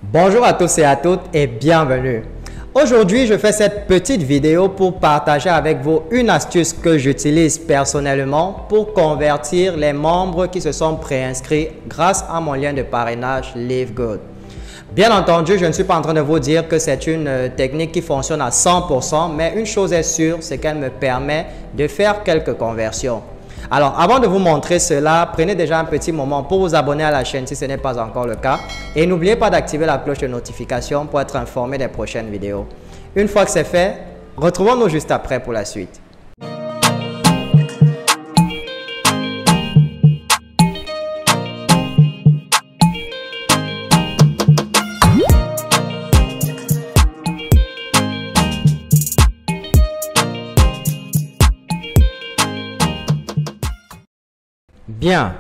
Bonjour à tous et à toutes et bienvenue. Aujourd'hui, je fais cette petite vidéo pour partager avec vous une astuce que j'utilise personnellement pour convertir les membres qui se sont préinscrits grâce à mon lien de parrainage LiveGood. Bien entendu, je ne suis pas en train de vous dire que c'est une technique qui fonctionne à 100%, mais une chose est sûre, c'est qu'elle me permet de faire quelques conversions. Alors, avant de vous montrer cela, prenez déjà un petit moment pour vous abonner à la chaîne si ce n'est pas encore le cas. Et n'oubliez pas d'activer la cloche de notification pour être informé des prochaines vidéos. Une fois que c'est fait, retrouvons-nous juste après pour la suite. Bien,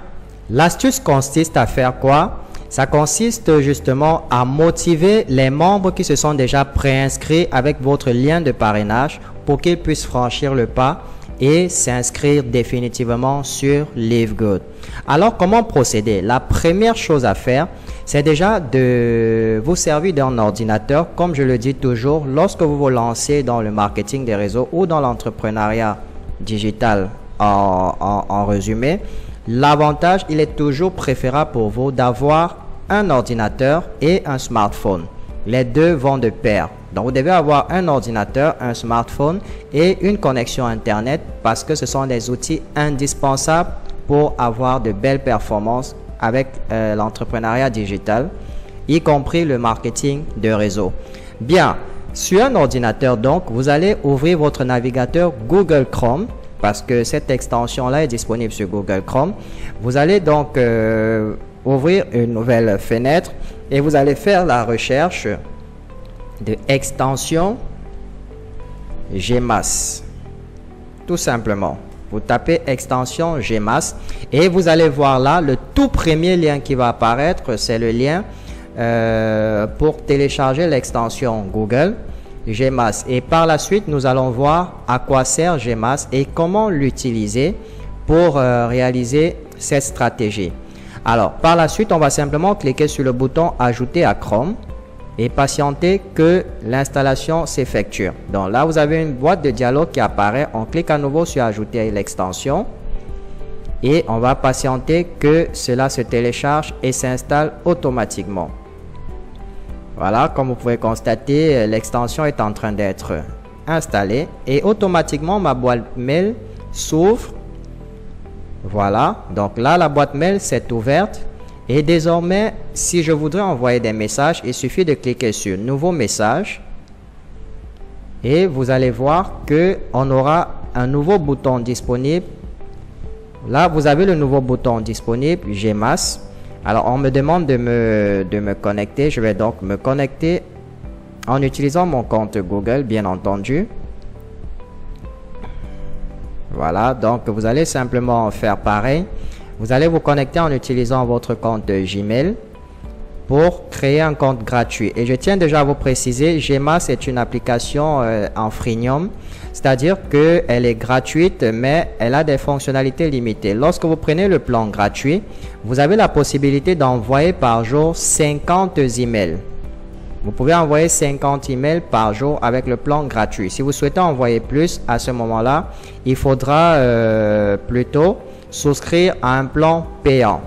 l'astuce consiste à faire quoi? Ça consiste justement à motiver les membres qui se sont déjà préinscrits avec votre lien de parrainage pour qu'ils puissent franchir le pas et s'inscrire définitivement sur LiveGood. Alors, comment procéder? La première chose à faire, c'est déjà de vous servir d'un ordinateur, comme je le dis toujours, lorsque vous vous lancez dans le marketing des réseaux ou dans l'entrepreneuriat digital en résumé. L'avantage, il est toujours préférable pour vous d'avoir un ordinateur et un smartphone. Les deux vont de pair. Donc, vous devez avoir un ordinateur, un smartphone et une connexion Internet parce que ce sont des outils indispensables pour avoir de belles performances avec l'entrepreneuriat digital, y compris le marketing de réseau. Bien, sur un ordinateur, donc, vous allez ouvrir votre navigateur Google Chrome. Parce que cette extension-là est disponible sur Google Chrome. Vous allez donc ouvrir une nouvelle fenêtre et vous allez faire la recherche de extension Gmas. Tout simplement. Vous tapez extension Gmas et vous allez voir là le tout premier lien qui va apparaître. C'est le lien pour télécharger l'extension Google Gmas. Et par la suite, nous allons voir à quoi sert Gmas et comment l'utiliser pour réaliser cette stratégie. Alors, par la suite, on va simplement cliquer sur le bouton Ajouter à Chrome et patienter que l'installation s'effectue. Donc là, vous avez une boîte de dialogue qui apparaît. On clique à nouveau sur Ajouter l'extension et on va patienter que cela se télécharge et s'installe automatiquement. Voilà, comme vous pouvez constater, l'extension est en train d'être installée et automatiquement ma boîte mail s'ouvre. Voilà, donc là la boîte mail s'est ouverte et désormais si je voudrais envoyer des messages, il suffit de cliquer sur Nouveau message et vous allez voir que on aura un nouveau bouton disponible. Là, vous avez le nouveau bouton disponible, Gmas. Alors, on me demande de me connecter. Je vais donc me connecter en utilisant mon compte Google, bien entendu. Voilà, donc vous allez simplement faire pareil. Vous allez vous connecter en utilisant votre compte Gmail pour créer un compte gratuit. Et je tiens déjà à vous préciser, Gmas est une application en freemium. C'est-à-dire qu'elle est gratuite, mais elle a des fonctionnalités limitées. Lorsque vous prenez le plan gratuit, vous avez la possibilité d'envoyer par jour 50 emails. Vous pouvez envoyer 50 emails par jour avec le plan gratuit. Si vous souhaitez envoyer plus, à ce moment-là, il faudra plutôt souscrire à un plan payant.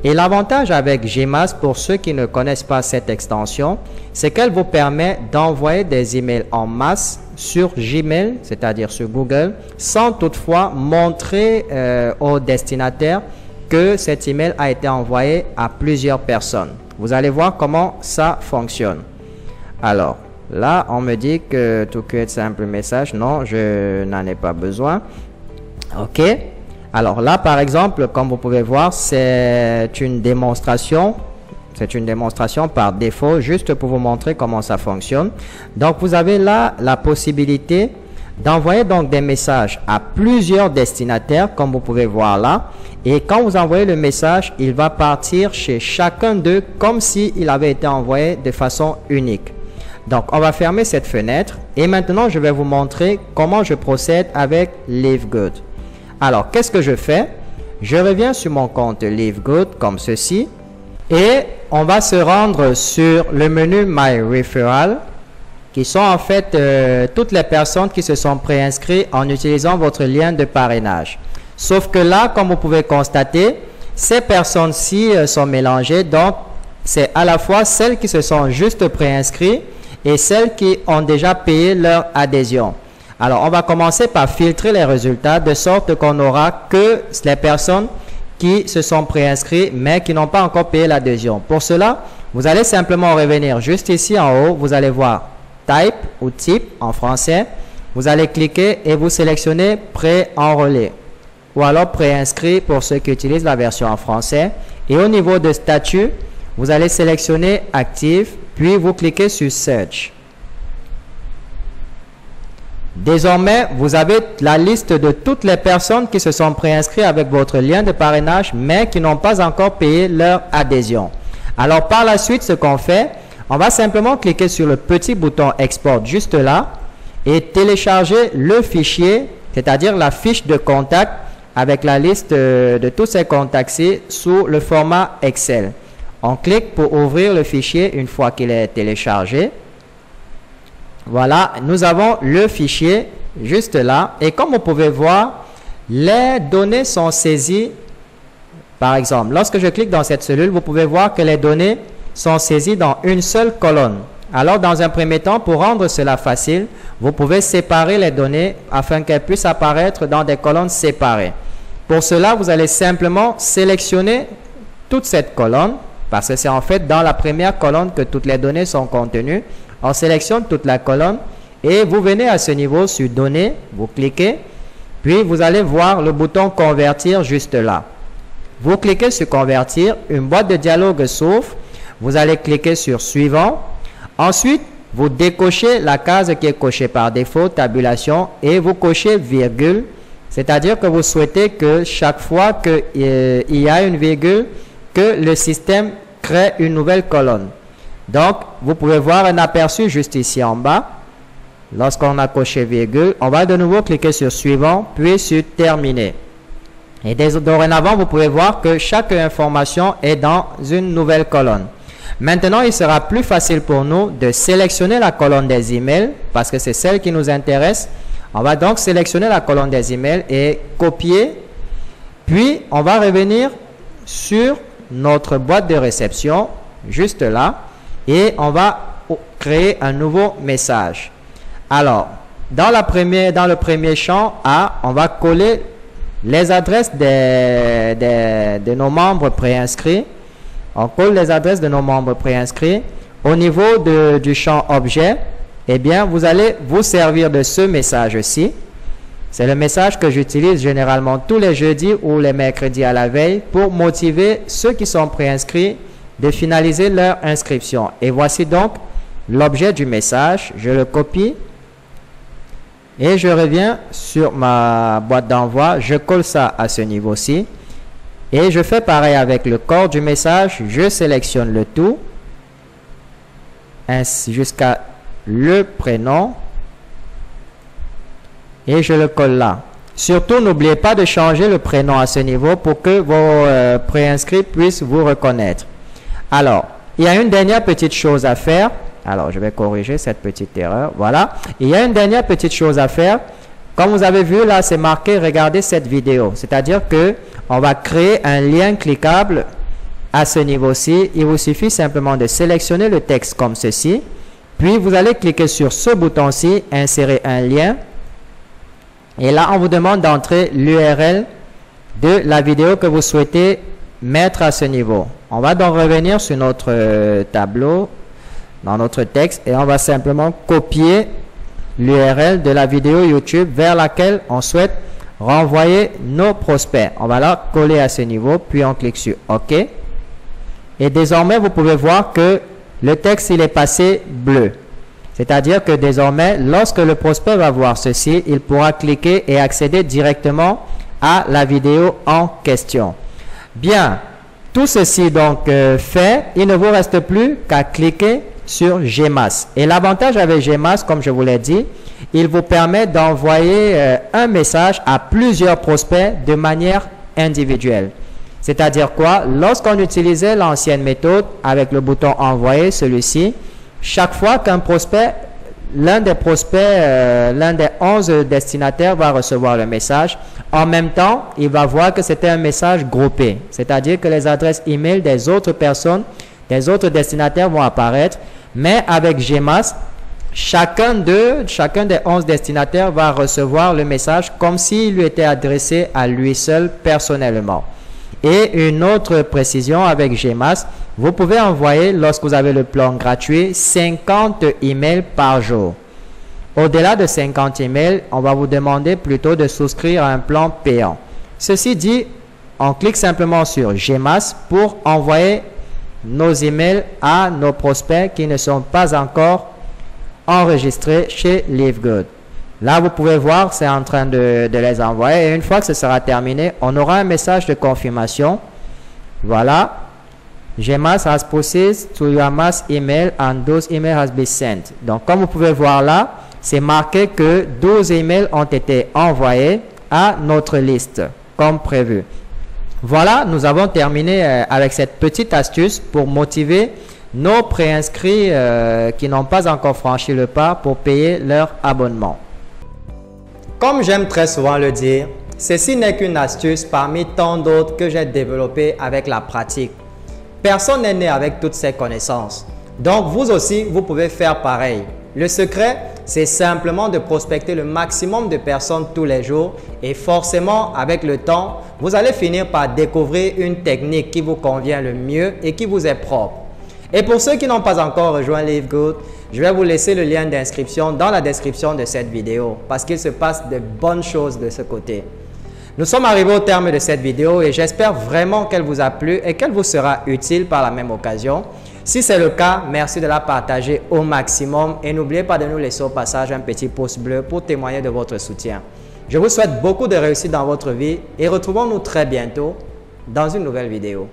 Et l'avantage avec Gmas, pour ceux qui ne connaissent pas cette extension, c'est qu'elle vous permet d'envoyer des emails en masse sur Gmail, c'est-à-dire sur Google, sans toutefois montrer au destinataire que cet email a été envoyé à plusieurs personnes. Vous allez voir comment ça fonctionne. Alors, là, on me dit que to create simple message, non, je n'en ai pas besoin. OK. Alors là, par exemple, comme vous pouvez voir, c'est une démonstration. C'est une démonstration par défaut, juste pour vous montrer comment ça fonctionne. Donc, vous avez là la possibilité d'envoyer donc des messages à plusieurs destinataires, comme vous pouvez voir là. Et quand vous envoyez le message, il va partir chez chacun d'eux comme s'il avait été envoyé de façon unique. Donc, on va fermer cette fenêtre. Et maintenant, je vais vous montrer comment je procède avec LiveGood. Alors, qu'est-ce que je fais? Je reviens sur mon compte LiveGood comme ceci. Et on va se rendre sur le menu My Referral, qui sont en fait toutes les personnes qui se sont préinscrites en utilisant votre lien de parrainage. Sauf que là, comme vous pouvez constater, ces personnes-ci sont mélangées. Donc, c'est à la fois celles qui se sont juste préinscrites et celles qui ont déjà payé leur adhésion. Alors, on va commencer par filtrer les résultats de sorte qu'on n'aura que les personnes qui se sont préinscrits mais qui n'ont pas encore payé l'adhésion. Pour cela, vous allez simplement revenir juste ici en haut. Vous allez voir Type ou Type en français. Vous allez cliquer et vous sélectionnez Pré-enrôlé ou alors Préinscrit pour ceux qui utilisent la version en français. Et au niveau de statut, vous allez sélectionner Active puis vous cliquez sur Search. Désormais, vous avez la liste de toutes les personnes qui se sont préinscrites avec votre lien de parrainage, mais qui n'ont pas encore payé leur adhésion. Alors, par la suite, ce qu'on fait, on va simplement cliquer sur le petit bouton Export juste là et télécharger le fichier, c'est-à-dire la fiche de contact avec la liste de tous ces contacts-ci sous le format Excel. On clique pour ouvrir le fichier une fois qu'il est téléchargé. Voilà, nous avons le fichier juste là. Et comme vous pouvez voir, les données sont saisies. Par exemple, lorsque je clique dans cette cellule, vous pouvez voir que les données sont saisies dans une seule colonne. Alors, dans un premier temps, pour rendre cela facile, vous pouvez séparer les données afin qu'elles puissent apparaître dans des colonnes séparées. Pour cela, vous allez simplement sélectionner toute cette colonne, parce que c'est en fait dans la première colonne que toutes les données sont contenues. On sélectionne toute la colonne et vous venez à ce niveau sur Données, vous cliquez, puis vous allez voir le bouton Convertir juste là. Vous cliquez sur Convertir, une boîte de dialogue s'ouvre, vous allez cliquer sur Suivant. Ensuite, vous décochez la case qui est cochée par défaut, Tabulation, et vous cochez virgule, c'est-à-dire que vous souhaitez que chaque fois qu'il y a une virgule, que le système crée une nouvelle colonne. Donc, vous pouvez voir un aperçu juste ici en bas. Lorsqu'on a coché virgule, on va de nouveau cliquer sur Suivant, puis sur Terminer. Et dorénavant, vous pouvez voir que chaque information est dans une nouvelle colonne. Maintenant, il sera plus facile pour nous de sélectionner la colonne des emails, parce que c'est celle qui nous intéresse. On va donc sélectionner la colonne des emails et copier. Puis, on va revenir sur notre boîte de réception, juste là. Et on va créer un nouveau message. Alors, dans le premier champ A, on va coller les adresses de nos membres préinscrits. On colle les adresses de nos membres préinscrits. Au niveau du champ Objet, eh bien, vous allez vous servir de ce message-ci. C'est le message que j'utilise généralement tous les jeudis ou les mercredis à la veille pour motiver ceux qui sont préinscrits de finaliser leur inscription. Et voici donc l'objet du message. Je le copie et je reviens sur ma boîte d'envoi. Je colle ça à ce niveau-ci et je fais pareil avec le corps du message. Je sélectionne le tout ainsi jusqu'à le prénom et je le colle là. Surtout, n'oubliez pas de changer le prénom à ce niveau pour que vos préinscrits puissent vous reconnaître. Alors, il y a une dernière petite chose à faire. Alors, je vais corriger cette petite erreur. Voilà. Il y a une dernière petite chose à faire. Comme vous avez vu, là, c'est marqué « Regardez cette vidéo ». C'est-à-dire que on va créer un lien cliquable à ce niveau-ci. Il vous suffit simplement de sélectionner le texte comme ceci. Puis, vous allez cliquer sur ce bouton-ci « Insérer un lien ». Et là, on vous demande d'entrer l'URL de la vidéo que vous souhaitez mettre à ce niveau. On va donc revenir sur notre tableau, dans notre texte, et on va simplement copier l'URL de la vidéo YouTube vers laquelle on souhaite renvoyer nos prospects. On va la coller à ce niveau, puis on clique sur OK. Et désormais, vous pouvez voir que le texte, il est passé bleu. C'est-à-dire que désormais, lorsque le prospect va voir ceci, il pourra cliquer et accéder directement à la vidéo en question. Bien, tout ceci donc fait, il ne vous reste plus qu'à cliquer sur GMass. Et l'avantage avec GMass, comme je vous l'ai dit, il vous permet d'envoyer un message à plusieurs prospects de manière individuelle. C'est-à-dire quoi? Lorsqu'on utilisait l'ancienne méthode avec le bouton envoyer, celui-ci, chaque fois qu'un prospect, l'un des 11 destinataires va recevoir le message, en même temps, il va voir que c'était un message groupé. C'est-à-dire que les adresses email des autres personnes, des autres destinataires vont apparaître, mais avec GMass, chacun des 11 destinataires va recevoir le message comme s'il lui était adressé à lui seul personnellement. Et une autre précision avec GMass, vous pouvez envoyer, lorsque vous avez le plan gratuit, 50 emails par jour. Au-delà de 50 emails, on va vous demander plutôt de souscrire à un plan payant. Ceci dit, on clique simplement sur GMass pour envoyer nos emails à nos prospects qui ne sont pas encore enregistrés chez LiveGood. Là, vous pouvez voir, c'est en train de les envoyer. Et une fois que ce sera terminé, on aura un message de confirmation. Voilà. GMass has processed to your mass email and those emails has been sent. Donc, comme vous pouvez voir là, c'est marqué que 12 emails ont été envoyés à notre liste, comme prévu. Voilà, nous avons terminé avec cette petite astuce pour motiver nos préinscrits qui n'ont pas encore franchi le pas pour payer leur abonnement. Comme j'aime très souvent le dire, ceci n'est qu'une astuce parmi tant d'autres que j'ai développées avec la pratique. Personne n'est né avec toutes ces connaissances. Donc vous aussi, vous pouvez faire pareil. Le secret, c'est simplement de prospecter le maximum de personnes tous les jours et forcément, avec le temps, vous allez finir par découvrir une technique qui vous convient le mieux et qui vous est propre. Et pour ceux qui n'ont pas encore rejoint LiveGood, je vais vous laisser le lien d'inscription dans la description de cette vidéo parce qu'il se passe de bonnes choses de ce côté. Nous sommes arrivés au terme de cette vidéo et j'espère vraiment qu'elle vous a plu et qu'elle vous sera utile par la même occasion. Si c'est le cas, merci de la partager au maximum et n'oubliez pas de nous laisser au passage un petit pouce bleu pour témoigner de votre soutien. Je vous souhaite beaucoup de réussite dans votre vie et retrouvons-nous très bientôt dans une nouvelle vidéo.